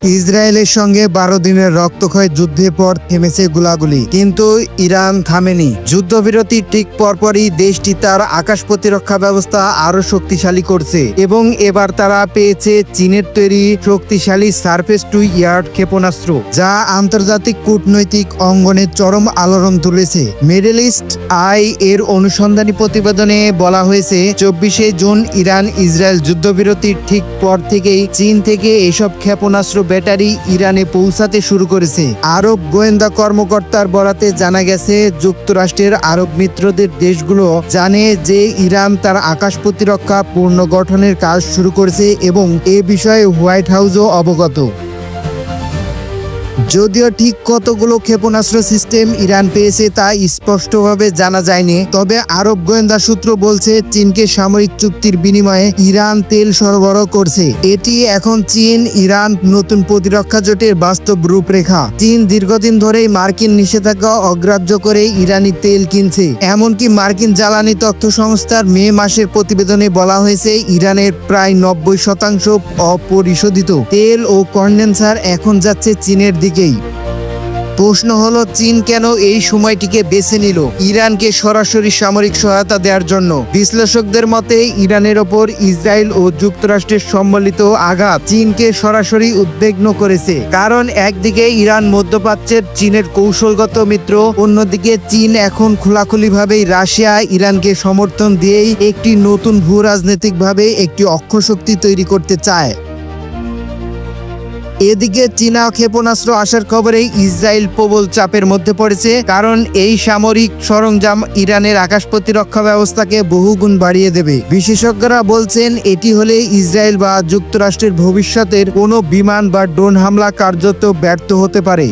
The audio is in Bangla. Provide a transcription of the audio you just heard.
ইসরায়েলের সঙ্গে 12 দিনের রক্তক্ষয় যুদ্ধের পর থেমেছে গোলাগুলি, কিন্তু ইরান থামেনি। যুদ্ধবিরতির ঠিক পরপরই দেশটি তার আকাশ প্রতিরক্ষা ব্যবস্থা আরো শক্তিশালী করছে এবং এবার তারা পেয়েছে চীনের তৈরি শক্তিশালী সারফেস টু এয়ার ক্ষেপণাস্ত্র, যা আন্তর্জাতিক কূটনৈতিক অঙ্গনে চরম আলোড়ন তুলেছে। মিডল ইস্ট আই এর অনুসন্ধানী প্রতিবেদনে বলা হয়েছে, 24শে জুন ইরান ইসরায়েল যুদ্ধবিরতির ঠিক পর থেকেই চীন থেকে এসব ক্ষেপণাস্ত্র ব্যাটারি ইরানে পৌঁছাতে শুরু করেছে। আরব গোয়েন্দা কর্মকর্তার বরাতে জানা গেছে, যুক্তরাষ্ট্রের আরব মিত্রদের দেশগুলো জানে যে ইরান তার আকাশ প্রতিরক্ষা পুনর্গঠনের কাজ শুরু করেছে এবং এ বিষয়ে হোয়াইট হাউসও অবগত। যদিও ঠিক কতগুলো ক্ষেপণাস্ত্র সিস্টেম ইরান পেয়েছে তা স্পষ্টভাবে জানা যায়নি, তবে আরব গোয়েন্দা সূত্র বলছে চীনকে সামরিক চুক্তির বিনিময়ে ইরান তেল সরবরাহ করছে। এটি এখন চীন ইরান নতুন প্রতিরক্ষা জোটের বাস্তব রূপরেখা। চীন দীর্ঘদিন ধরেই মার্কিন নিষেধাজ্ঞা অগ্রাহ্য করে ইরানি তেল কিনছে। এমনকি মার্কিন জ্বালানি তথ্য সংস্থার মে মাসের প্রতিবেদনে বলা হয়েছে, ইরানের প্রায় 90% অপরিশোধিত তেল ও কনডেন্সার এখন যাচ্ছে চীনের দিকেই। প্রশ্ন হলো, চীন কেন এই সময়টিকে বেছে নিল ইরানকে সরাসরি সামরিক সহায়তা দেওয়ার জন্য? বিশ্লেষকদের মতে ইরানের ওপর ইসরায়েল ও যুক্তরাষ্ট্রের সম্মিলিত আঘাত চীনকে সরাসরি উদ্বিগ্ন করেছে। কারণ একদিকে ইরান মধ্যপ্রাচ্যের চীনের কৌশলগত মিত্র, অন্যদিকে চীন এখন খোলাখুলিভাবেই রাশিয়া ইরানকে সমর্থন দিয়েই একটি নতুন ভূ রাজনৈতিকভাবে একটি অক্ষশক্তি তৈরি করতে চায়। এদিকে চীনা ক্ষেপণাস্ত্র আসার খবরে ইসরায়েল প্রবল চাপের মধ্যে পড়েছে, কারণ এই সামরিক সরঞ্জাম ইরানের আকাশ প্রতিরক্ষা ব্যবস্থাকে বহুগুণ বাড়িয়ে দেবে। বিশেষজ্ঞরা বলছেন, এটি হলে ইসরায়েল বা যুক্তরাষ্ট্রের ভবিষ্যতের কোনো বিমান বা ড্রোন হামলা কার্যত ব্যর্থ হতে পারে।